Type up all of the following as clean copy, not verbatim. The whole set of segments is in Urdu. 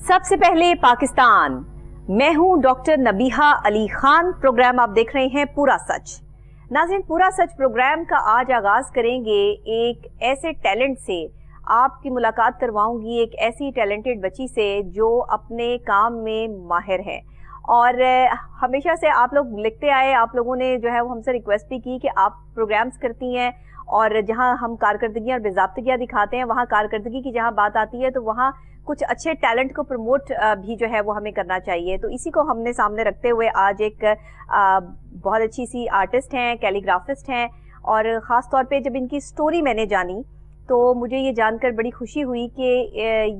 سب سے پہلے پاکستان، میں ہوں ڈاکٹر نبیہہ علی خان، پروگرام آپ دیکھ رہے ہیں پورا سچ۔ ناظرین، پورا سچ پروگرام کا آج آغاز کریں گے ایک ایسے ٹیلنٹ سے۔ آپ کی ملاقات کرواؤں گی ایک ایسی ٹیلنٹڈ بچی سے جو اپنے کام میں ماہر ہے، اور ہمیشہ سے آپ لوگ لکھتے آئے، آپ لوگوں نے جو ہے وہ ہم سے ریکویسٹ بھی کی کہ آپ پروگرامز کرتی ہیں، اور جہاں ہم کارکردگیاں اور باضابطگیاں دکھاتے ہیں وہاں کارکردگی کی جہاں بات آتی ہے تو وہاں کچھ اچھے ٹیلنٹ کو پروموٹ بھی جو ہے وہ ہمیں کرنا چاہیے۔ تو اسی کو ہم نے سامنے رکھتے ہوئے آج ایک بہت اچھی سی آرٹسٹ ہیں، کیلیگرافسٹ ہیں، اور خاص طور پہ جب ان کی سٹوری میں نے جانی تو مجھے یہ جان کر بڑی خوشی ہوئی کہ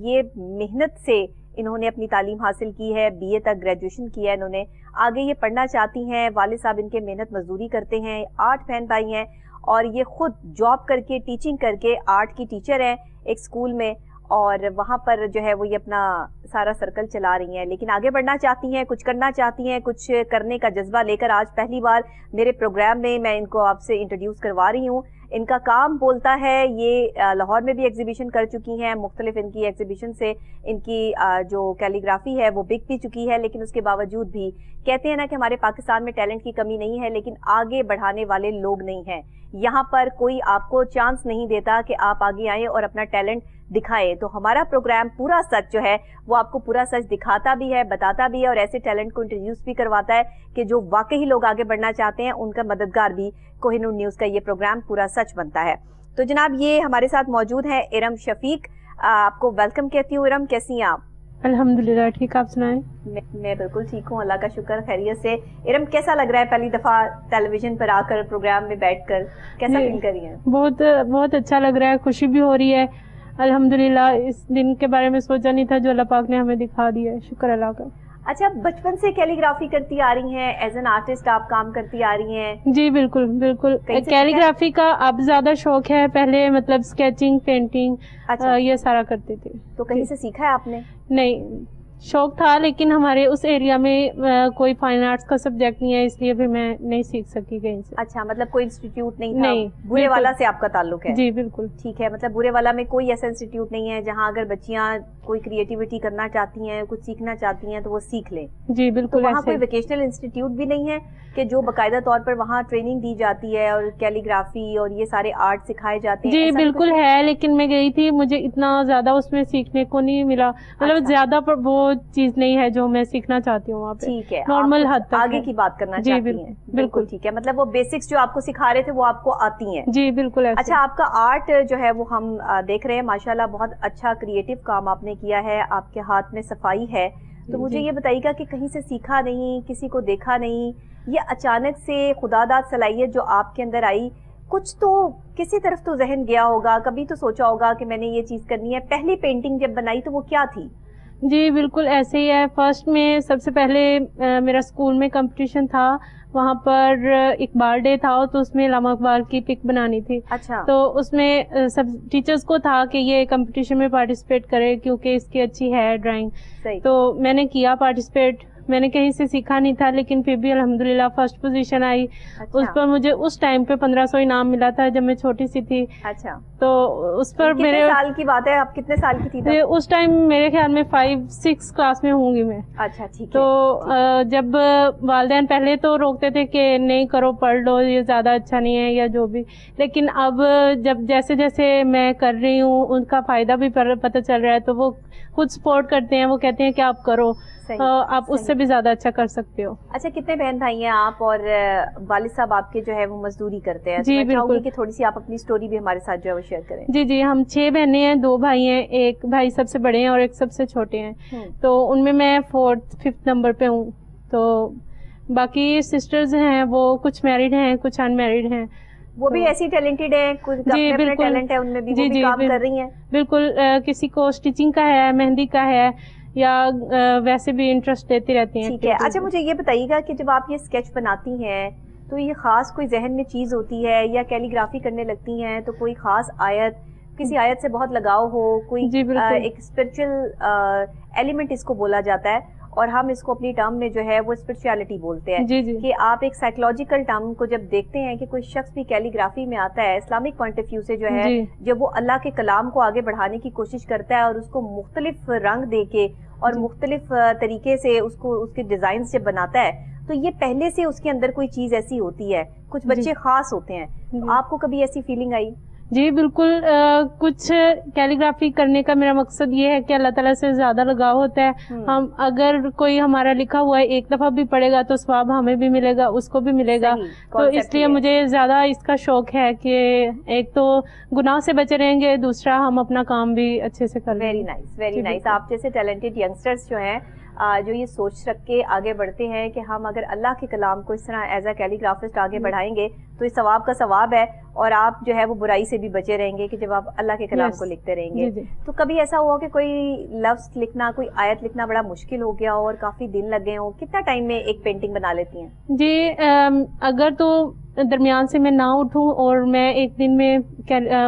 یہ محنت سے انہوں نے اپنی تعلیم حاصل کی ہے، بی اے تک گریجویشن کی ہے انہوں نے، آگے یہ پڑھنا چاہتی ہیں۔ والد صاحب ان کے محنت مزدوری کرتے ہیں، 8 بہن بھائی ہیں، اور یہ خود جاب کر کے ٹیچنگ کر کے آرٹ کی ٹیچر ہیں ایک سکول میں، اور وہاں پر جو ہے وہ یہ اپنا سارا سرکل چلا رہی ہیں، لیکن آگے بڑھنا چاہتی ہیں، کچھ کرنا چاہتی ہیں، کچھ کرنے کا جذبہ لے کر آج پہلی بار میرے پروگرام میں ان کو آپ سے انٹروڈیوس کروا رہی ہوں۔ ان کا کام بولتا ہے، یہ لاہور میں بھی ایگزیبیشن کر چکی ہیں، مختلف ان کی ایگزیبیشن سے ان کی جو کیلیگرافی ہے وہ بک بھی چکی ہے، لیکن اس کے باوجود بھی کہتے ہیں نا کہ ہمارے پاکستان میں ٹیلنٹ کی کمی نہیں ہے، لیکن آگے بڑھانے والے لوگ نہیں ہیں۔ یہاں پر کوئی آپ کو چانس نہیں دیتا کہ آپ آگے آئیں اور اپنا ٹیلنٹ دکھائے۔ تو ہمارا پروگرام پورا سچ جو ہے وہ آپ کو پورا سچ دکھاتا بھی ہے، بتاتا بھی ہے، اور ایسے ٹیلنٹ کو انٹروڈیوس بھی کرواتا ہے کہ جو واقعی لوگ آگے بڑھنا چاہتے ہیں ان کا مددگار بھی کوہ نور نیوز کا یہ پروگرام پورا سچ بنتا ہے۔ تو جناب یہ ہمارے ساتھ موجود ہیں ارم شفیق، آپ کو ویلکم کہتی ہوں۔ ارم، کیسی ہیں آپ؟ الحمدللہ ٹھیک، آپ سنائیں؟ میں بالکل ٹھیک ہوں، اللہ کا شکر، خیریت سے۔ ارم، کیسا لگ رہا ہے پہلی دفعہ ٹیلی ویژن پر آ کر پروگرام میں بیٹھ کر؟ کیسا فیل کر رہی ہیں؟ بہت اچھا لگ رہا ہے، خوشی بھی ہو رہی ہے الحمدللہ۔ اس دن کے بارے میں سوچا نہیں تھا جو اللہ پاک نے ہمیں دکھا دیا ہے، شکر اللہ کا۔ اچھا، بچپن سے کیلیگرافی کرتی آ رہی ہیں، ایز این آرٹسٹ آپ کام کرتی آ رہی ہیں؟ جی بالکل بالکل، کیلیگرافی کا اب زیادہ شوق ہے، پہلے مطلب اسکیچنگ، پینٹنگ یہ سارا کرتی تھی۔ تو کہیں سے سیکھا ہے آپ نے؟ نہیں، شوق تھا لیکن ہمارے اس ایریا میں کوئی فائن آرٹس کا سبجیکٹ نہیں ہے، اس لیے پھر میں نہیں سیکھ سکی کہیں سے۔ اچھا، مطلب کوئی انسٹیٹیوٹ نہیں تھا؟ نہیں۔ بورے والا سے آپ کا تعلق ہے؟ جی بالکل ٹھیک ہے، مطلب بورے والا میں کوئی ایسا انسٹیٹیوٹ نہیں ہے جہاں اگر بچیاں کوئی کریٹیوٹی کرنا چاہتی ہیں، کچھ سیکھنا چاہتی ہیں تو وہ سیکھ لیں؟ جی بالکل۔ تو وہاں کوئی ویکیشنل انسٹیٹیوٹ بھی نہیں ہے کہ جو باقاعدہ طور پر وہاں ٹریننگ دی جاتی ہے اور کیلیگرافی اور یہ سارے آرٹ سکھائے جاتے ہیں؟ جی بالکل ہے، لیکن میں گئی تھی، مجھے اتنا زیادہ اس میں سیکھنے کو نہیں ملا، مطلب زیادہ وہ چیز نہیں ہے جو میں سیکھنا چاہتی ہوں وہاں پہ۔ ٹھیک ہے، نارمل حد تک آگے کی بات کرنا چاہتی ہیں؟ بالکل ٹھیک ہے، مطلب وہ بیسکس جو آپ کو سکھا رہے تھے وہ آپ کو آتی ہیں؟ جی بالکل۔ اچھا، آپ کا آرٹ جو ہے وہ ہم دیکھ رہے ہیں، ماشاءاللہ بہت اچھا کریٹو کام آپ نے کیا ہے، آپ کے ہاتھ میں صفائی ہے، تو مجھے یہ بتائیے گا کہ کہیں سے سیکھا نہیں، کسی کو دیکھا نہیں، یہ اچانک سے خدا داد صلاحیت جو آپ کے اندر آئی، کچھ تو کسی طرف تو ذہن گیا ہوگا، کبھی تو سوچا ہوگا کہ میں نے یہ چیز کرنی ہے۔ پہلی پینٹنگ جب بنائی تو وہ کیا تھی؟ جی بالکل ایسے ہی ہے، فرسٹ میں سب سے پہلے میرا اسکول میں کمپٹیشن تھا، وہاں پر اقبال ڈے تھا تو اس میں علامہ اقبال کی پک بنانی تھی۔ اچھا۔ تو اس میں سب ٹیچرز کو تھا کہ یہ کمپٹیشن میں پارٹیسپیٹ کرے کیونکہ اس کی اچھی ہے ڈرائنگ، تو میں نے کیا پارٹیسپیٹ۔ میں نے کہیں سے سیکھا نہیں تھا لیکن پھر بھی الحمدللہ فرسٹ پوزیشن آئی۔ اس پر مجھے اس ٹائم پہ 1500 انعام ملا تھا جب میں چھوٹی سی تھی۔ اچھا، تو اس پر کتنے سال کی بات ہے؟ آپ کتنے سال کی تھی اس ٹائم؟ میرے خیال میں 5-6 کلاس میں ہوں گی میں۔ اچھا ٹھیک ہے۔ تو جب والدین پہلے تو روکتے تھے کہ نہیں کرو، پڑھ لو، یہ زیادہ اچھا نہیں ہے یا جو بھی، لیکن اب جب جیسے جیسے میں کر رہی ہوں ان کا فائدہ بھی پتہ چل رہا ہے تو وہ خود سپورٹ کرتے ہیں، وہ کہتے ہیں کہ آپ کرو، آپ اس سے بھی زیادہ اچھا کر سکتے ہو۔ اچھا، کتنے بہن بھائی ہیں آپ؟ اور والد صاحب آپ کے جو ہے وہ مزدوری کرتے ہیں؟ جی بالکل، کہ تھوڑی سی آپ اپنی سٹوری بھی ہمارے ساتھ جو ہے وہ شیئر کریں۔ جی ہم 6 بہنیں ہیں، 2 بھائی ہیں، ایک بھائی سب سے بڑے ہیں اور ایک سب سے چھوٹے ہیں، تو ان میں 4th-5th نمبر پہ ہوں۔ تو باقی سسٹرز ہیں وہ کچھ میرڈ ہیں، کچھ ان میرڈ ہیں، وہ بھی ایسی ٹیلنٹڈ ہیں، کچھ اپنے ٹیلنٹ ہے ان میں بھی، وہ بھی کام کر رہی ہیں؟ بالکل، کسی کو اسٹیچنگ کا ہے، مہندی کا ہے، یا ویسے بھی انٹرسٹ دیتی رہتی ہیں۔ ٹھیک ہے۔ اچھا، مجھے یہ بتائیے گا کہ جب آپ یہ اسکیچ بناتی ہیں تو یہ خاص کوئی ذہن میں چیز ہوتی ہے یا کیلیگرافی کرنے لگتی ہیں تو کوئی خاص آیت، کسی آیت سے بہت لگاؤ ہو، کوئی ایک اسپرچل ایلیمنٹ اس کو بولا جاتا ہے، اور ہم اس کو اپنی ٹرم میں جو ہے وہ اسپرچویلٹی بولتے ہیں، کہ آپ ایک سائیکولوجیکل ٹرم کو جب دیکھتے ہیں کہ کوئی شخص بھی کیلیگرافی میں آتا ہے اسلامک پوائنٹ آف ویو سے جو ہے، جب وہ اللہ کے کلام کو آگے بڑھانے کی کوشش کرتا ہے اور اس کو مختلف رنگ دے کے اور مختلف طریقے سے اس کو اس کے ڈیزائنز جب بناتا ہے تو یہ پہلے سے اس کے اندر کوئی چیز ایسی ہوتی ہے. کچھ بچے خاص ہوتے ہیں, آپ کو کبھی ایسی فیلنگ آئی؟ جی بالکل. کچھ کیلیگرافی کرنے کا میرا مقصد یہ ہے کہ اللہ تعالیٰ سے زیادہ لگاؤ ہوتا ہے. ہم اگر کوئی ہمارا لکھا ہوا ہے ایک دفعہ بھی پڑھے گا تو ثواب ہمیں بھی ملے گا, اس کو بھی ملے گا. تو اس لیے مجھے زیادہ اس کا شوق ہے کہ ایک تو گناہ سے بچے رہیں گے, دوسرا ہم اپنا کام بھی اچھے سے کر لیں. Very nice, very nice. آپ جیسے ٹیلنٹڈ ینگسٹرز جو ہیں جو یہ سوچ رکھ کے آگے بڑھتے ہیں کہ ہم اگر اللہ کے کلام کو اس طرح ایز اے کیلیگرافسٹ آگے بڑھائیں گے تو یہ ثواب کا ثواب ہے, اور آپ جو ہے وہ برائی سے بھی بچے رہیں گے کہ جب آپ اللہ کے کلام کو لکھتے رہیں گے. تو کبھی ایسا ہوا کہ کوئی لفظ لکھنا, کوئی آیت لکھنا بڑا مشکل ہو گیا اور کافی دن لگے ہوں؟ کتنا ٹائم میں ایک پینٹنگ بنا لیتی ہیں؟ جی اگر تو درمیان سے میں نہ اٹھوں اور میں ایک دن میں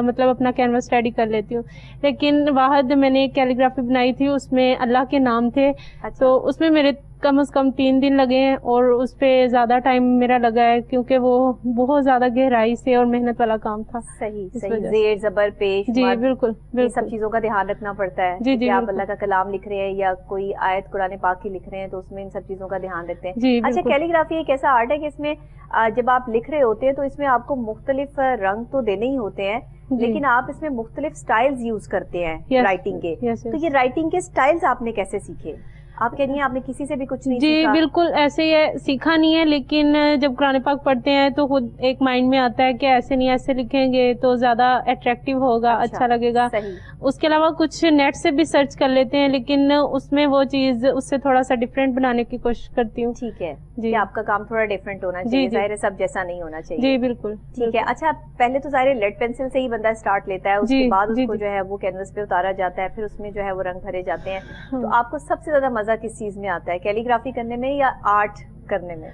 مطلب اپنا کینوس ریڈی کر لیتی ہوں. لیکن واحد میں نے ایک کیلیگرافی بنائی تھی, اس میں اللہ کے نام تھے. تو اس میں میرے کم از کم 3 دن لگے ہیں اور اس پہ زیادہ ٹائم میرا لگا ہے کیونکہ وہ بہت زیادہ گہرائی سے اور محنت والا کام تھا. صحیح, زیر زبر پیش. جی بالکل, یہ سب چیزوں کا دھیان رکھنا پڑتا ہے. جی جی, آپ اللہ کا کلام لکھ رہے ہیں یا کوئی آیت قرآن پاک کی لکھ رہے ہیں تو اس میں ان سب چیزوں کا دھیان رکھتے ہیں. اچھا, کیلیگرافی ایک ایسا آرٹ ہے کہ اس میں جب آپ لکھ رہے ہوتے ہیں تو اس میں آپ کو مختلف رنگ تو دینے ہی ہوتے ہیں, لیکن آپ اس میں مختلف سٹائلز یوز کرتے ہیں رائٹنگ کے. تو یہ رائٹنگ کے سٹائلز آپ نے کیسے سیکھے؟ آپ کہہ رہی ہیں آپ نے کسی سے بھی کچھ نہیں سیکھا؟ جی بالکل ایسے ہی ہے, سیکھا نہیں ہے, لیکن جب قرآن پاک پڑھتے ہیں تو خود ایک مائنڈ میں آتا ہے کہ ایسے نہیں ایسے لکھیں گے تو زیادہ اٹریکٹیو ہوگا, اچھا لگے گا. اس کے علاوہ کچھ نیٹ سے بھی سرچ کر لیتے ہیں, لیکن اس میں وہ چیز اس سے تھوڑا سا ڈفرینٹ بنانے کی کوشش کرتی ہوں. ٹھیک ہے جی, آپ کا کام تھوڑا ڈفرینٹ ہونا چاہیے, ظاہر ہے سب جیسا نہیں ہونا چاہیے. جی بالکل ٹھیک ہے. اچھا, پہلے تو ظاہر لیڈ پینسل سے ہی بندہ اسٹارٹ لیتا ہے, اس کے بعد اس کو جو ہے وہ کینوس پہ اتارا جاتا ہے, پھر اس میں جو ہے وہ رنگ بھرے جاتے ہیں. تو آپ کو سب سے زیادہ مزہ کس چیز میں آتا ہے, کیلیگرافی کرنے میں یا آرٹ کرنے میں؟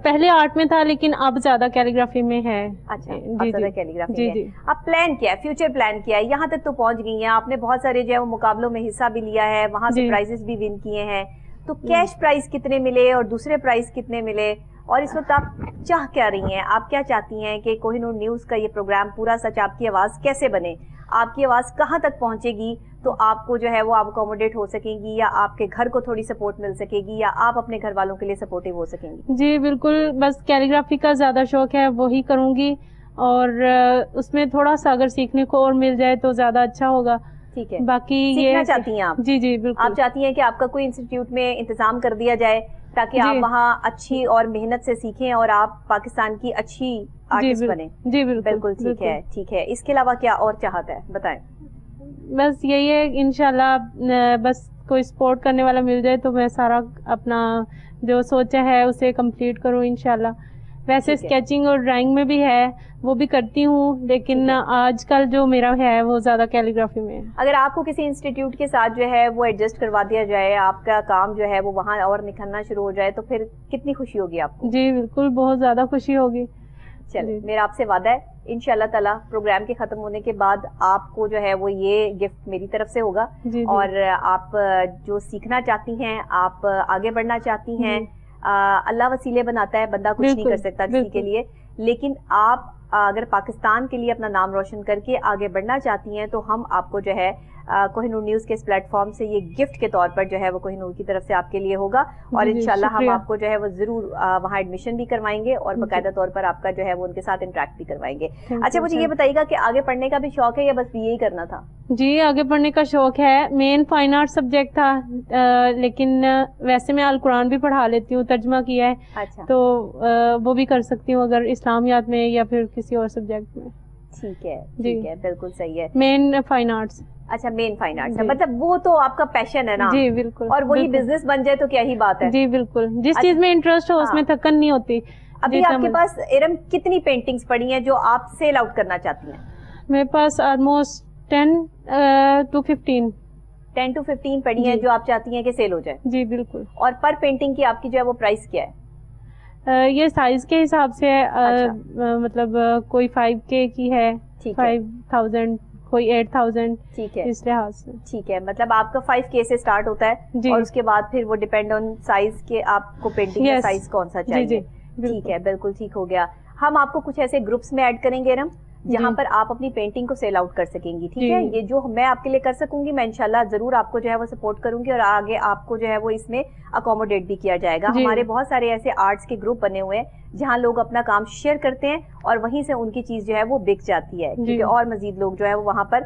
پہلے آرٹ میں تھا لیکن اب زیادہ کیلیگرافی میں ہے. اچھا, اب زیادہ کیلیگرافی میں. اب پلان کیا ہے, فیوچر پلان کیا ہے؟ یہاں تک تو پہنچ گئی ہیں آپ نے, بہت سارے جو ہے وہ مقابلوں میں حصہ بھی لیا ہے, وہاں سے پرائزز بھی ون کیے ہیں. تو کیش پرائز کتنے ملے اور دوسرے پرائز کتنے ملے, اور اس وقت آپ چاہ کیا رہی ہیں؟ آپ کیا چاہتی ہیں کہ کوہ نور نیوز کا یہ پروگرام پورا سچ آپ کی آواز کیسے بنے, آپ کی آواز کہاں تک پہنچے گی تو آپ کو جو ہے وہ آپ اکوموڈیٹ ہو سکیں گی, یا آپ کے گھر کو تھوڑی سپورٹ مل سکے گی, یا آپ اپنے گھر والوں کے لیے سپورٹیو ہو سکیں گی؟ جی بالکل, بس کیلیگرافی کا زیادہ شوق ہے, وہی کروں گی, اور اس میں تھوڑا سا اگر سیکھنے کو اور مل جائے تو زیادہ اچھا ہوگا. ٹھیک ہے, باقی سیکھنا چاہتی ہیں آپ؟ جی جی بالکل. آپ چاہتی ہیں کہ آپ کا کوئی انسٹیٹیوٹ میں انتظام کر دیا جائے تاکہ آپ وہاں اچھی اور محنت سے سیکھیں اور آپ پاکستان کی اچھی آرٹسٹ بنیں؟ جی بالکل. بالکل ٹھیک ہے, ٹھیک ہے. اس کے علاوہ کیا اور چاہت ہے, بتائیں. بس یہی ہے, انشاءاللہ بس کوئی سپورٹ کرنے والا مل جائے تو میں سارا اپنا جو سوچا ہے اسے کمپلیٹ کروں انشاءاللہ. ویسے اسکیچنگ اور ڈرائنگ میں بھی ہے, وہ بھی کرتی ہوں, لیکن آج کل جو میرا ہے وہ زیادہ کیلیگرافی میں ہے. اگر آپ کو کسی انسٹیٹیوٹ کے ساتھ جو ہے وہ ایڈجسٹ کروا دیا جائے, آپ کا کام جو ہے وہ وہاں اور نکھرنا شروع ہو جائے, تو پھر کتنی خوشی ہوگی آپ کو؟ جی بالکل, بہت زیادہ خوشی ہوگی. چلیں, میرا آپ سے وعدہ ہے انشاءاللہ تعالیٰ پروگرام کے ختم ہونے کے بعد آپ کو جو ہے وہ یہ گفٹ میری طرف سے ہوگا. اور آپ جو سیکھنا چاہتی ہیں, آپ آگے بڑھنا چاہتی ہیں, اللہ وسیلے بناتا ہے, بندہ کچھ نہیں کر سکتا کسی کے لیے, لیکن آپ اگر پاکستان کے لیے اپنا نام روشن کر کے آگے بڑھنا چاہتی ہیں تو ہم آپ کو جو ہے کوہ نور نیوز کے اس پلیٹ فارم سے یہ گفٹ کے طور پر جو ہے وہ کوہ نور کی طرف سے آپ کے لیے ہوگا, اور انشاءاللہ ہم آپ کو جو ہے وہ ضرور وہاں ایڈمیشن بھی کروائیں گے اور باقاعدہ طور پر آپ کا جو ہے وہ ان کے ساتھ انٹریکٹ بھی کروائیں گے. اچھا, مجھے یہ بتائیے گا کہ آگے پڑھنے کا بھی شوق ہے یا بس یہی کرنا تھا؟ جی آگے پڑھنے کا شوق ہے, مین فائن آرٹ سبجیکٹ تھا, لیکن ویسے میں القرآن بھی پڑھا لیتی ہوں, ترجمہ کیا ہے. اچھا, تو وہ بھی کر سکتی ہوں اگر اسلامیات میں یا پھر کسی اور سبجیکٹ میں. ٹھیک ہے, ٹھیک ہے, بالکل صحیح ہے. مین فائن آرٹس. اچھا, مین فائن آرٹس ہے, مطلب وہ تو آپ کا پیشن ہے نا. جی بالکل, اور وہی بزنس بن جائے تو کیا ہی بات ہے. جی بالکل, جس چیز میں انٹرسٹ ہو اس میں تھکن نہیں ہوتی. ابھی آپ کے پاس ارم کتنی پینٹنگز پڑی ہیں جو آپ سیل آؤٹ کرنا چاہتی ہیں؟ میرے پاس آلموسٹ 10 to 15 پڑی ہیں جو آپ چاہتی ہیں کہ سیل ہو جائے. جی بالکل. اور پر پینٹنگ کی آپ کی جو ہے وہ پرائس کیا ہے؟ یہ سائز کے حساب سے ہے, مطلب کوئی 5K کی ہے, 5,000, کوئی 8,000. ٹھیک ہے, اس لحاظ سے. ٹھیک ہے, مطلب آپ کا 5K سے سٹارٹ ہوتا ہے, اور اس کے بعد پھر وہ ڈیپینڈ آن سائز کے آپ کو پینٹنگ کا سائز کون سا چاہیے. ٹھیک ہے, بالکل ٹھیک ہو گیا. ہم آپ کو کچھ ایسے گروپس میں ایڈ کریں گے ارم جہاں پر آپ اپنی پینٹنگ کو سیل آؤٹ کر سکیں گی. ٹھیک ہے, یہ جو میں آپ کے لیے کر سکوں گی میں انشاءاللہ ضرور آپ کو جو ہے وہ سپورٹ کروں گی, اور آگے آپ کو جو ہے وہ اس میں اکوموڈیٹ بھی کیا جائے گا. ہمارے بہت سارے ایسے آرٹس کے گروپ بنے ہوئے ہیں جہاں لوگ اپنا کام شیئر کرتے ہیں اور وہیں سے ان کی چیز جو ہے وہ بک جاتی ہے, کیونکہ اور مزید لوگ جو ہے وہاں پر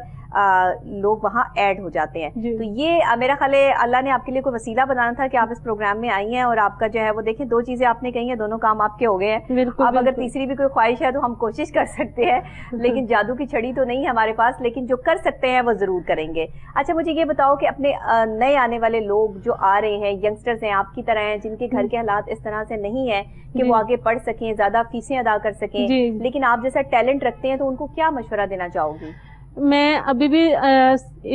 لوگ وہاں ایڈ ہو جاتے ہیں. تو یہ میرا خیال ہے اللہ نے آپ کے لیے کوئی وسیلہ بنانا تھا کہ آپ اس پروگرام میں آئی ہیں, اور آپ کا جو ہے وہ دیکھیں 2 چیزیں آپ نے کہی ہیں, دونوں کام آپ کے ہو گئے ہیں. اب اگر تیسری بھی کوئی خواہش ہے تو ہم کوشش کر سکتے ہیں, لیکن جادو کی چھڑی تو نہیں ہے ہمارے پاس, لیکن جو کر سکتے ہیں وہ ضرور کریں گے. اچھا مجھے یہ بتاؤ کہ اپنے نئے آنے والے لوگ جو آ رہے ہیں, ینگسٹرز ہیں آپ کی طرح ہیں, جن کے گھر کے حالات اس طرح سے نہیں ہیں کہ وہ آگے پڑھ سکیں, زیادہ فیسیں ادا کر سکیں, لیکن آپ جیسا ٹیلنٹ رکھتے ہیں, تو ان کو کیا مشورہ دینا چاہو گی؟ میں ابھی بھی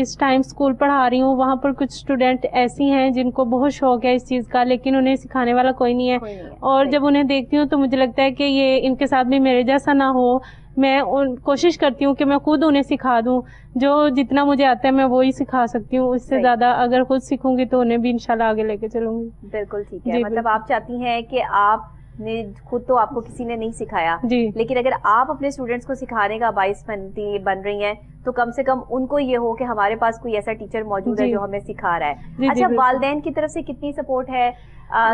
اس ٹائم اسکول پڑھا رہی ہوں, وہاں پر کچھ اسٹوڈینٹ ایسی ہیں جن کو بہت شوق ہے اس چیز کا, لیکن انہیں سکھانے والا کوئی نہیں ہے. اور جب انہیں دیکھتی ہوں تو مجھے لگتا ہے کہ یہ ان کے ساتھ بھی میرے جیسا نہ ہو. میں کوشش کرتی ہوں کہ میں خود انہیں سکھا دوں, جو جتنا مجھے آتا ہے میں وہی سکھا سکتی ہوں. اس سے زیادہ اگر خود سیکھوں گی تو انہیں بھی انشاءاللہ آگے لے کے چلوں گی. بالکل ٹھیک ہے, مطلب آپ چاہتی ہیں کہ آپ نے خود تو آپ کو کسی نے نہیں سکھایا, لیکن اگر آپ اپنے اسٹوڈینٹس کو سکھانے کا باعث بن رہی ہیں تو کم سے کم ان کو یہ ہو کہ ہمارے پاس کوئی ایسا ٹیچر موجود ہے جو ہمیں سکھا رہا ہے. اچھا والدین کی طرف سے کتنی سپورٹ ہے؟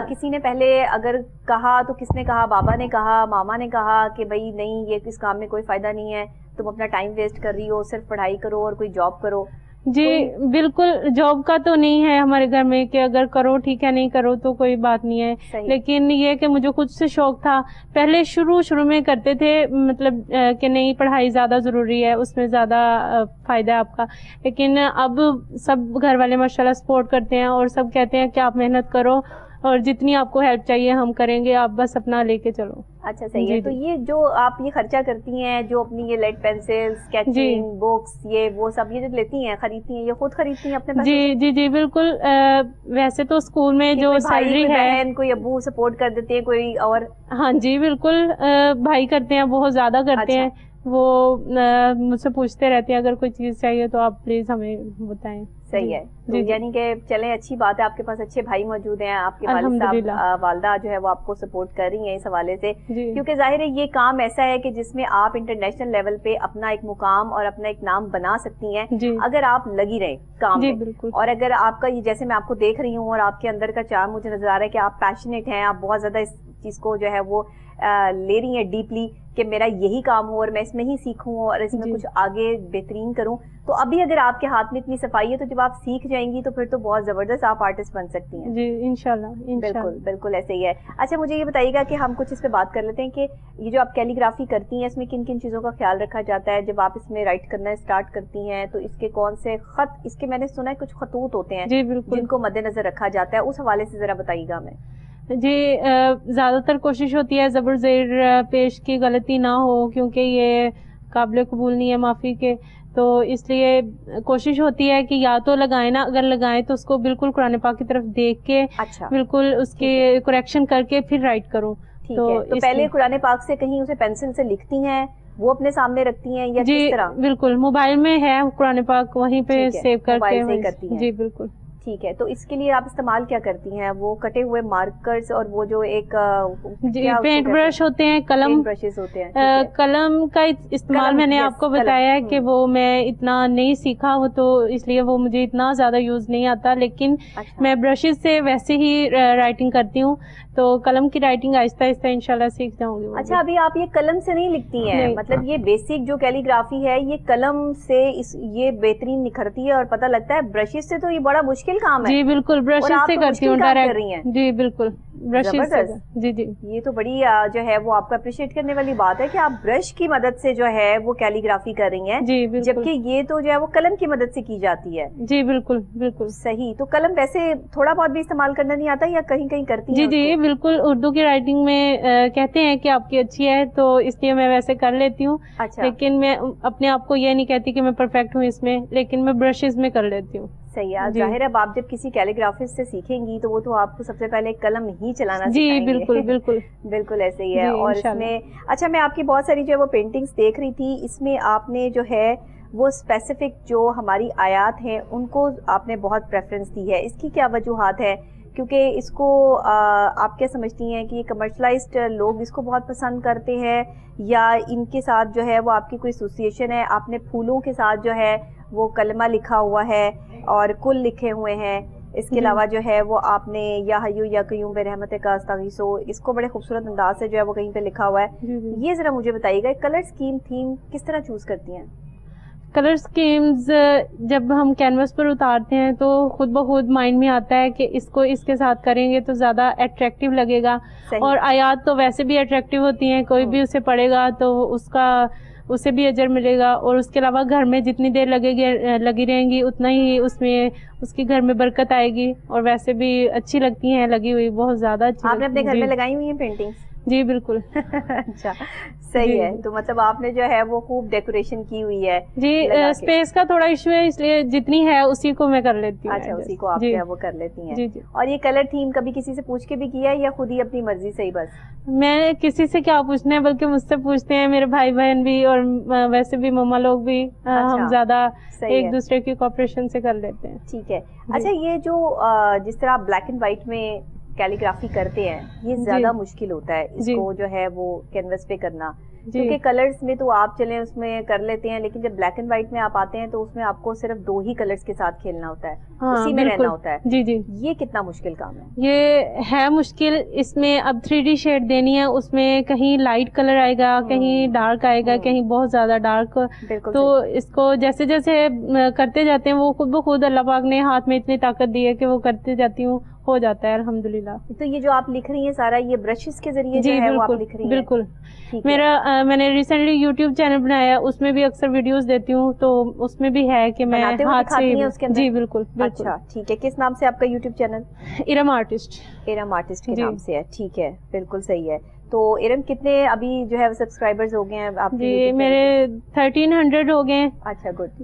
کسی نے پہلے اگر کہا تو کس نے کہا؟ بابا نے کہا, ماما نے کہا کہ بھائی نہیں یہ اس کام میں کوئی فائدہ نہیں ہے, تم اپنا ٹائم ویسٹ کر رہی ہو, صرف پڑھائی کرو اور کوئی جاب کرو؟ جی بالکل, جاب کا تو نہیں ہے ہمارے گھر میں کہ اگر کرو ٹھیک ہے, نہیں کرو تو کوئی بات نہیں ہے. لیکن یہ کہ مجھے خود سے شوق تھا, پہلے شروع میں کرتے تھے, مطلب کہ نہیں پڑھائی زیادہ ضروری ہے, اس میں زیادہ فائدہ ہے آپ کا. لیکن اب سب گھر والے ماشاءاللہ سپورٹ کرتے ہیں اور سب کہتے ہیں کہ آپ محنت کرو اور جتنی آپ کو ہیلپ چاہیے ہم کریں گے, آپ بس اپنا لے کے چلو. اچھا صحیح ہے. تو یہ جو آپ یہ خرچہ کرتی ہیں, جو اپنی یہ لیڈ پینسل, اسکیچنگ بکس, یہ وہ سب یہ جو لیتی ہیں خریدتی ہیں, یہ خود خریدتی ہیں اپنے پیسے؟ جی بالکل. ویسے تو اسکول میں جو سیلری ہے, کوئی ابو سپورٹ کر دیتے ہیں, کوئی اور؟ ہاں جی بالکل, بھائی کرتے ہیں, بہت زیادہ کرتے ہیں. وہ مجھ سے پوچھتے رہتے ہیں اگر کوئی چیز چاہیے تو آپ پلیز ہمیں بتائیں. صحیح ہے, یعنی کہ چلیں اچھی بات ہے, آپ کے پاس اچھے بھائی موجود ہیں, آپ کے والد صاحب والدہ جو ہے وہ آپ کو سپورٹ کر رہی ہیں اس حوالے سے, کیونکہ ظاہر ہے یہ کام ایسا ہے کہ جس میں آپ انٹرنیشنل لیول پہ اپنا ایک مقام اور اپنا ایک نام بنا سکتی ہیں اگر آپ لگی رہیں کام میں. اور اگر آپ کا یہ, جیسے میں آپ کو دیکھ رہی ہوں اور آپ کے اندر کا چارم مجھے نظر آ رہا ہے کہ آپ پیشنیٹ ہیں, آپ بہت زیادہ اس چیز کو جو ہے وہ لے رہی ہیں ڈیپلی کہ میرا یہی کام ہو اور میں اس میں ہی سیکھوں اور اس میں کچھ آگے بہترین کروں. تو ابھی اگر آپ کے ہاتھ میں اتنی صفائی ہے تو جب آپ سیکھ جائیں گی تو پھر تو بہت زبردست آپ آرٹسٹ بن سکتی ہیں. جی انشاءاللہ. بالکل ایسے ہی ہے. اچھا مجھے یہ بتائیے گا کہ ہم کچھ اس پہ بات کر لیتے ہیں کہ یہ جو آپ کیلیگرافی کرتی ہیں اس میں کن کن چیزوں کا خیال رکھا جاتا ہے جب آپ اس میں رائٹ کرنا اسٹارٹ کرتی ہیں؟ تو اس کے کون سے خط, اس کے میں نے سنا ہے کچھ خطوط ہوتے ہیں جن کو مد نظر رکھا جاتا ہے, اس حوالے سے ذرا بتائیے گا ہمیں. جی زیادہ تر کوشش ہوتی ہے زبر زیر پیش کی غلطی نہ ہو, کیونکہ یہ قابل قبول نہیں ہے معافی کے, تو اس لیے کوشش ہوتی ہے کہ یا تو لگائیں نا, اگر لگائیں تو اس کو بالکل قرآن پاک کی طرف دیکھ کے بالکل اس کے کریکشن کر کے پھر رائٹ کروں. تو پہلے قرآن پاک سے کہیں اسے پینسل سے لکھتی ہیں, وہ اپنے سامنے رکھتی ہیں یا کس طرح؟ بالکل موبائل میں ہے قرآن پاک, وہیں پہ سیو کر کے کرتی ہیں. جی بالکل ٹھیک ہے. تو اس کے لیے آپ استعمال کیا کرتی ہیں؟ وہ کٹے ہوئے مارکرز اور وہ جو ایک پینٹ برش ہوتے ہیں, قلم برشز ہوتے ہیں. قلم کا استعمال میں نے آپ کو بتایا ہے کہ وہ میں اتنا نہیں سیکھا ہو تو اس لیے وہ مجھے اتنا زیادہ یوز نہیں آتا, لیکن میں برشز سے ویسے ہی رائٹنگ کرتی ہوں, تو قلم کی رائٹنگ آہستہ آہستہ انشاءاللہ سیکھ جاؤں گی. اچھا ابھی آپ یہ قلم سے نہیں لکھتی ہیں؟ مطلب یہ بیسک جو کیلیگرافی ہے یہ قلم سے یہ بہترین نکھرتی ہے اور پتہ لگتا ہے. برشز سے تو یہ بڑا مشکل کام ہے. جی بالکل برشز سے کرتی ہوں ڈائریکٹ. جی بالکل برشز سے. جی یہ تو بڑی جو ہے وہ آپ کو اپریشیٹ کرنے والی بات ہے کہ آپ برش کی مدد سے جو ہے وہ کیلیگرافی کر رہی ہیں. جی بالکل. جبکہ یہ تو جو ہے وہ قلم کی مدد سے کی جاتی ہے. جی بالکل بالکل صحیح. تو قلم ویسے تھوڑا بہت بھی استعمال کرنا نہیں آتا یا کہیں کہیں کرتی ہیں؟ جی بالکل. اردو کی رائٹنگ میں کہتے ہیں کہ آپ کی اچھی ہے تو اس لیے میں ویسے کر لیتی ہوں. لیکن میں اپنے آپ کو یہ نہیں کہتی کہ میں پرفیکٹ ہوں اس میں, لیکن میں برشز میں کر لیتی ہوں. صحیح ہے. ظاہر ہے آپ جب کسی کیلیگرافسٹ سے سیکھیں گی تو وہ تو آپ کو سب سے پہلے قلم ہی چلانا سکھائیں گے. بالکل بالکل بالکل ایسے ہی ہے. اور اس میں اچھا میں آپ کی بہت ساری جو ہے وہ پینٹنگز دیکھ رہی تھی, اس میں آپ نے جو ہے وہ اسپیسیفک جو ہماری آیات ہیں ان کو آپ نے بہت پریفرنس دی ہے. اس کی کیا وجوہات ہے کیونکہ اس کو آپ کیا سمجھتی ہیں کہ یہ کمرشلائزڈ لوگ اس کو بہت پسند کرتے ہیں یا ان کے ساتھ جو ہے وہ آپ کی کوئی ایسوسیشن ہے؟ آپ نے پھولوں کے ساتھ جو ہے وہ کلمہ لکھا ہوا ہے اور کل لکھے ہوئے ہیں، اس کے علاوہ جو ہے وہ آپ نے یا حیو یا قیوم برحمتک کا استغیثو، اس کو بڑے خوبصورت انداز سے جو ہے وہ کہیں پہ لکھا ہوا ہے. یہ ذرا مجھے بتائیے گا کلر اسکیم تھیم کس طرح چوز کرتی ہیں؟ کلر اسکیمز جب ہم کینوس پر اتارتے ہیں تو خود بخود مائنڈ میں آتا ہے کہ اس کو اس کے ساتھ کریں گے تو زیادہ اٹریکٹیو لگے گا. اور آیات تو ویسے بھی اٹریکٹیو ہوتی ہیں، کوئی بھی اسے پڑھے گا تو اسے بھی اجر ملے گا. اور اس کے علاوہ گھر میں جتنی دیر لگی رہیں گی اتنا ہی اس کے گھر میں برکت آئے گی. اور ویسے بھی اچھی لگتی ہیں لگی ہوئی، بہت زیادہ اچھی. آپ نے اپنے گھر میں لگائی ہوئی ہیں پینٹنگز؟ جی بالکل. اچھا صحیح ہے. تو مطلب آپ نے جو ہے وہ خوب ڈیکوریشن کی ہوئی ہے. جی اسپیس کا تھوڑا ایشو ہے، اس لیے جتنی ہے اسی کو میں کر لیتی ہوں. اچھا اسی کو آپ جو ہے وہ کر لیتی ہیں. جی جی. اور یہ کلر تھیم کبھی کسی سے پوچھ کے بھی کیا ہے یا خود ہی اپنی مرضی سے ہی بس؟ میں کسی سے کیا پوچھنا ہے، بلکہ مجھ سے پوچھتے ہیں میرے بھائی بہن بھی اور ویسے بھی مما لوگ بھی. ہم زیادہ ایک دوسرے کی کوآپریشن سے کر لیتے ہیں. ٹھیک ہے. اچھا یہ جو جس طرح بلیک اینڈ وائٹ میں کیلیگرافی کرتے ہیں یہ زیادہ مشکل ہوتا ہے اس کو جو ہے وہ کینوس پہ کرنا، کیونکہ کلرز میں تو آپ چلیں اس میں کر لیتے ہیں، لیکن جب بلیک اینڈ وائٹ میں آپ آتے ہیں تو اس میں آپ کو صرف 2 ہی کلرز کے ساتھ کھیلنا ہوتا ہے، اسی میں رہنا ہوتا ہے. جی جی. یہ کتنا مشکل کام ہے؟ یہ ہے مشکل. اس میں اب 3D شیڈ دینی ہے، اس میں کہیں لائٹ کلر آئے گا، کہیں ڈارک آئے گا، کہیں بہت زیادہ ڈارک. تو اس کو جیسے جیسے کرتے جاتے ہیں وہ خود بخود اللہ پاک نے ہاتھ میں اتنی طاقت دی ہے کہ وہ کرتے جاتی ہوں ہو جاتا ہے الحمدللہ. تو یہ جو آپ لکھ رہی ہیں سارا یہ برشز کے ذریعے جو ہے وہ آپ لکھ رہی ہیں؟ بالکل. میں نے ریسنٹلی یوٹیوب چینل بنایا، اس میں بھی اکثر ویڈیوز دیتی ہوں، تو اس میں بھی ہے کہ میں ہاتھ سے. جی بالکل. اچھا ٹھیک ہے. کس نام سے آپ کا YouTube channel? Iram artist. Iram artist کے نام سے ہے. ٹھیک ہے بالکل صحیح ہے. تو ارم کتنے ابھی جو ہے سبسکرائبرز ہو گئے ہیں آپ؟ جی میرے 1300 ہو گئے ہیں. اچھا گڈ.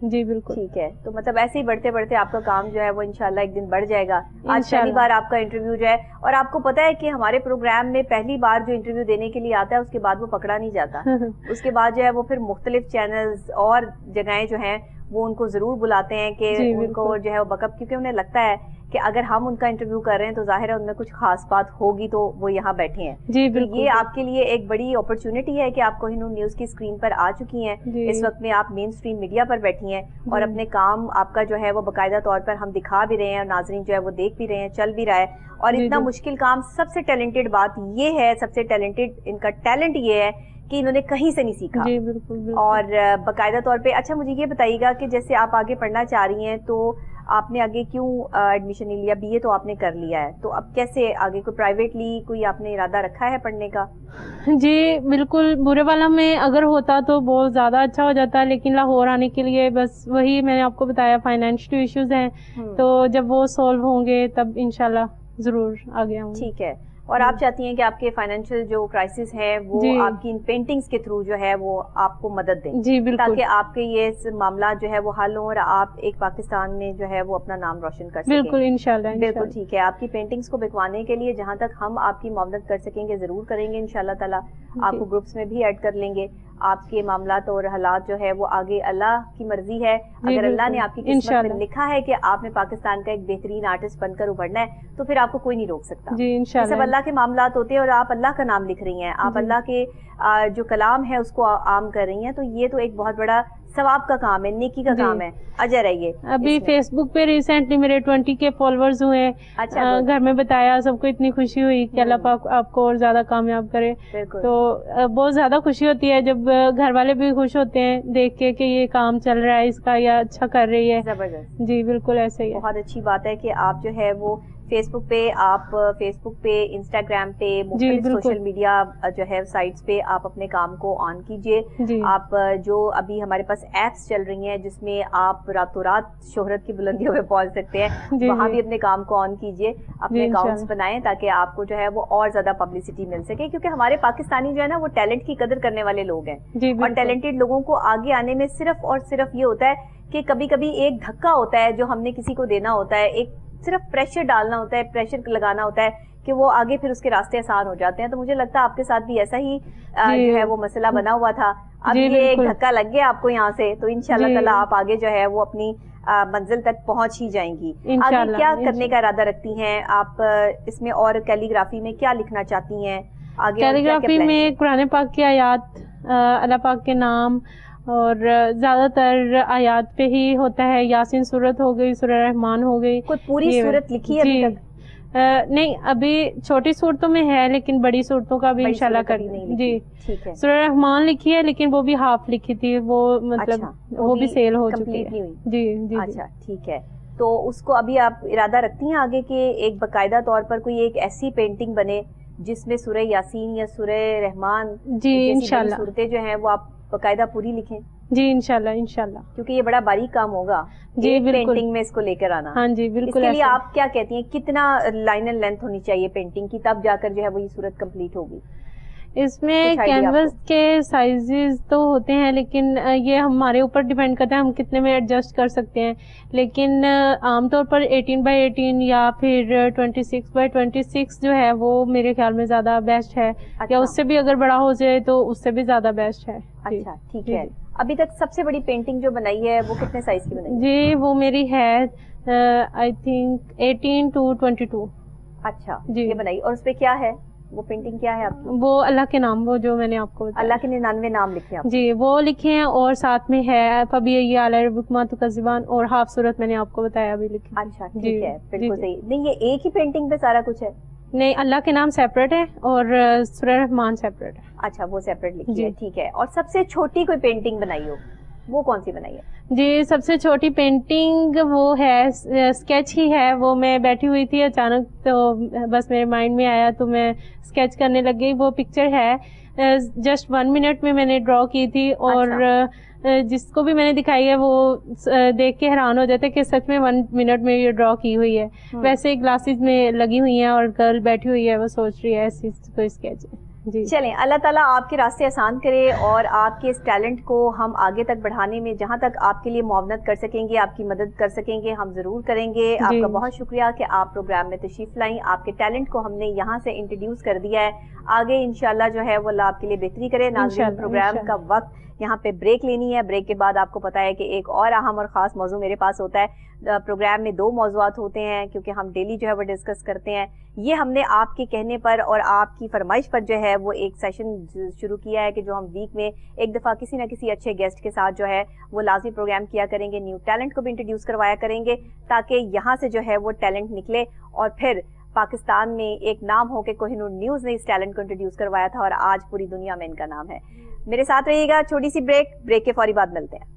جی بالکل. ٹھیک ہے. تو مطلب ایسے ہی بڑھتے بڑھتے آپ کا کام جو ہے وہ انشاءاللہ ایک دن بڑھ جائے گا. آج پہلی بار آپ کا انٹرویو جو ہے، اور آپ کو پتا ہے کہ ہمارے پروگرام میں پہلی بار جو انٹرویو دینے کے لیے آتا ہے اس کے بعد وہ پکڑا نہیں جاتا. اس کے بعد جو ہے وہ پھر مختلف چینلز اور جگہیں جو ہیں وہ ان کو ضرور بلاتے ہیں کہ ان کو جو ہے وہ بیک اپ، کیونکہ انہیں لگتا ہے کہ اگر ہم ان کا انٹرویو کر رہے ہیں تو ظاہر ہے ان میں کچھ خاص بات ہوگی تو وہ یہاں بیٹھے ہیں. جی بالکل. یہ آپ کے لیے ایک بڑی اپرچونٹی ہے کہ آپ کوہ نور نیوز کی اسکرین پر آ چکی ہیں. اس وقت میں آپ مین اسٹریم میڈیا پر بیٹھی ہیں اور اپنے کام آپ کا جو ہے وہ باقاعدہ طور پر ہم دکھا بھی رہے ہیں اور ناظرین جو ہے وہ دیکھ بھی رہے ہیں، چل بھی رہا ہے. اور اتنا مشکل کام، سب سے ٹیلنٹڈ بات یہ ہے، سب سے ٹیلنٹڈ ان کا ٹیلنٹ یہ ہے کہ انہوں نے کہیں سے نہیں سیکھا. جی بالکل. اور باقاعدہ طور پہ. اچھا مجھے یہ بتائیے گا کہ جیسے آپ آگے پڑھنا چاہ رہی ہیں تو آپ نے آگے کیوں ایڈمیشن نہیں لیا؟ بی اے تو آپ نے کر لیا ہے، تو اب کیسے آگے کوئی پرائیویٹلی کوئی آپ نے ارادہ رکھا ہے پڑھنے کا؟ جی بالکل. برے والا میں اگر ہوتا تو بہت زیادہ اچھا ہو جاتا، لیکن لاہور آنے کے لیے بس وہی میں نے آپ کو بتایا فائنینشیل ایشوز ہیں، تو جب وہ سولو ہوں گے تب انشاءاللہ ضرور آگے آؤں. ٹھیک ہے. اور آپ چاہتی ہیں کہ آپ کے فائنینشیل جو کرائسس ہے وہ آپ کی ان پینٹنگز کے تھرو جو ہے وہ آپ کو مدد دیں. جی بالکل. تاکہ آپ کے یہ معاملات جو ہے وہ حل ہوں اور آپ ایک پاکستان میں جو ہے وہ اپنا نام روشن کر سکیں. بالکل انشاءاللہ. بالکل ٹھیک ہے. آپ کی پینٹنگز کو بکوانے کے لیے جہاں تک ہم آپ کی معاونت کر سکیں گے ضرور کریں گے انشاءاللہ تعالیٰ. آپ کو گروپس میں بھی ایڈ کر لیں گے. آپ کے معاملات اور حالات جو ہے وہ آگے اللہ کی مرضی ہے. اگر اللہ نے آپ کی قسمت میں لکھا ہے کہ آپ نے پاکستان کا ایک بہترین آرٹسٹ بن کر ابھرنا ہے تو پھر آپ کو کوئی نہیں روک سکتا. جی انشاءاللہ. سب اللہ کے معاملات ہوتے ہیں اور آپ اللہ کا نام لکھ رہی ہیں، آپ اللہ کے جو کلام ہے اس کو عام کر رہی ہیں، تو یہ تو ایک بہت بڑا ثواب کا کام ہے، نیکی کا کام ہے، اجر ہے. یہ ابھی فیس بک پہ ریسنٹلی میرے 20 کے فالوورز ہوئے ہیں. اچھا. گھر میں بتایا، سب کو اتنی خوشی ہوئی کہ اللہ پاک آپ کو اور زیادہ کامیاب کرے. تو بہت زیادہ خوشی ہوتی ہے جب گھر والے بھی خوش ہوتے ہیں دیکھ کے کہ یہ کام چل رہا ہے اس کا یا اچھا کر رہی ہے. زبردست. جی بالکل ایسے ہی. بہت اچھی بات ہے کہ آپ جو ہے وہ فیس بک پہ انسٹاگرام پہ مختلف سوشل میڈیا جو ہے سائٹس پہ آپ اپنے کام کو آن کیجئے. آپ جو ابھی ہمارے پاس ایپس چل رہی ہیں جس میں آپ راتوں رات شہرت کی بلندیوں پہ پہنچ سکتے ہیں، وہاں بھی اپنے کام کو آن کیجئے، اپنے اکاؤنٹس بنائیں تاکہ آپ کو جو ہے وہ اور زیادہ پبلسٹی مل سکے. کیونکہ ہمارے پاکستانی جو ہے نا وہ ٹیلنٹ کی قدر کرنے والے لوگ ہیں، اور ٹیلنٹڈ لوگوں کو آگے آنے میں صرف اور صرف یہ ہوتا ہے کہ کبھی کبھی ایک دھکا ہوتا ہے جو ہم نے کسی کو دینا ہوتا ہے، ایک صرف پریشر ڈالنا ہوتا ہے، پریشر لگانا ہوتا ہے کہ وہ آگے پھر اس کے راستے آسان ہو جاتے ہیں. تو مجھے لگتا ہے آپ کے ساتھ بھی ایسا ہی جو ہے وہ مسئلہ بنا ہوا تھا. اب یہ ایک دھکا لگ گیا آپ کو یہاں سے، تو انشاءاللہ تعالیٰ آپ آگے جو ہے وہ اپنی منزل تک پہنچ ہی جائیں گی. آگے کیا کرنے کا ارادہ رکھتی ہیں آپ اس میں، اور کیلیگرافی میں کیا لکھنا چاہتی ہیں آگے؟ کیلیگرافی میں قرآن پاک کی آیات، اللہ پاک کے نام، اور زیادہ تر آیات پہ ہی ہوتا ہے. یاسین سورت ہو گئی، سورہ رحمان ہو گئی. کوئی پوری سورت لکھی ہے ابھی تک؟ نہیں، ابھی چھوٹی صورتوں میں ہے، لیکن بڑی صورتوں کا بھی انشاءاللہ کریں. جی ٹھیک ہے. سورہ رحمان لکھی ہے، لیکن وہ بھی ہاف لکھی تھی، وہ مطلب وہ بھی سیل ہو چکی ہے. جی جی. اچھا ٹھیک ہے. تو اس کو ابھی آپ ارادہ رکھتی ہیں آگے کہ ایک باقاعدہ طور پر کوئی ایک ایسی پینٹنگ بنے جس میں سورہ یاسین یا سورہ رحمان جی انشاءاللہ صورتیں جو ہیں وہ آپ باقاعدہ پوری لکھیں؟ جی انشاءاللہ انشاءاللہ، کیونکہ یہ بڑا باریک کام ہوگا جی پینٹنگ میں اس کو لے کر آنا. ہاں جی بالکل. اس کے لیے آپ کیا کہتی ہیں کتنا لائن اینڈ لینتھ ہونی چاہیے پینٹنگ کی، تب جا کر جو ہے وہ یہ صورت کمپلیٹ ہوگی؟ اس میں کینوس کے سائزز تو ہوتے ہیں، لیکن یہ ہمارے اوپر ڈیپینڈ کرتا ہے ہم کتنے میں ایڈجسٹ کر سکتے ہیں. لیکن عام طور پر 18x18 یا پھر 26x26 جو ہے وہ میرے خیال میں زیادہ بیسٹ ہے. یا اس سے بھی اگر بڑا ہو جائے تو اس سے بھی زیادہ بیسٹ ہے. اچھا ٹھیک ہے. ابھی تک سب سے بڑی پینٹنگ جو بنائی ہے وہ کتنے سائز کی بنائی ہے؟ جی وہ میری ہے آئی تھنک 18x22. اچھا جی یہ بنائی. اور اس پہ کیا ہے وہ پینٹنگ کیا ہے آپ کی؟ وہ اللہ کے نام، وہ جو میں نے آپ کو اللہ کے 99 نام لکھے آپ؟ جی وہ لکھے ہیں، اور ساتھ میں ہے فبی علی ربکما تکذبان، اور ہاف صورت میں نے آپ کو بتایا ابھی لکھی. اچھا ٹھیک ہے بالکل صحیح. نہیں یہ ایک ہی پینٹنگ پہ سارا کچھ ہے؟ نہیں، اللہ کے نام سیپریٹ ہے اور سورہ رحمان سیپریٹ ہے. اچا وہ سیپریٹ لکھی ہے ٹھیک ہے. اور سب سے چھوٹی کوئی پینٹنگ بنائی ہو وہ کون سی بنائی ہے؟ جی سب سے چھوٹی پینٹنگ وہ ہے اسکیچ ہی ہے. وہ میں بیٹھی ہوئی تھی اچانک تو بس میرے مائنڈ میں آیا تو میں اسکیچ کرنے لگ گئی. وہ پکچر ہے جسٹ 1 منٹ میں نے ڈرا کی تھی، اور جس کو بھی میں نے دکھائی ہے وہ دیکھ کے حیران ہو جاتے کہ سچ میں 1 منٹ میں یہ ڈرا کی ہوئی ہے. ویسے گلاسز میں لگی ہوئی ہیں اور گرل بیٹھی ہوئی ہے، وہ سوچ رہی ہے ایسی کوئی اسکیچ ہے. جی چلیں اللہ تعالیٰ آپ کے راستے آسان کرے اور آپ کے اس ٹیلنٹ کو ہم آگے تک بڑھانے میں جہاں تک آپ کے لیے معاونت کر سکیں گے، آپ کی مدد کر سکیں گے، ہم ضرور کریں گے. آپ کا بہت شکریہ کہ آپ پروگرام میں تشریف لائیں. آپ کے ٹیلنٹ کو ہم نے یہاں سے انٹروڈیوس کر دیا ہے. آگے انشاءاللہ جو ہے وہ اللہ آپ کے لیے بہتری کرے. ناظرین پروگرام کا وقت یہاں پہ بریک لینی ہے. بریک کے بعد آپ کو پتا ہے کہ ایک اور اہم اور خاص موضوع میرے پاس ہوتا ہے. پروگرام میں 2 موضوعات ہوتے ہیں کیونکہ ہم ڈیلی جو ہے وہ ڈسکس کرتے ہیں. یہ ہم نے آپ کے کہنے پر اور آپ کی فرمائش پر جو ہے وہ ایک سیشن شروع کیا ہے کہ جو ہم ویک میں ایک دفعہ کسی نہ کسی اچھے گیسٹ کے ساتھ جو ہے وہ لازمی پروگرام کیا کریں گے. نیو ٹیلنٹ کو بھی انٹروڈیوس کروایا کریں گے تاکہ یہاں سے جو ہے وہ ٹیلنٹ نکلے اور پھر پاکستان میں ایک نام ہو کہ کوہ نور نیوز نے اس ٹیلنٹ کو انٹروڈیوس کروایا تھا اور آج پوری دنیا میں ان کا نام ہے. میرے ساتھ رہیے گا. چھوٹی سی بریک کے فوری بعد ملتے ہیں.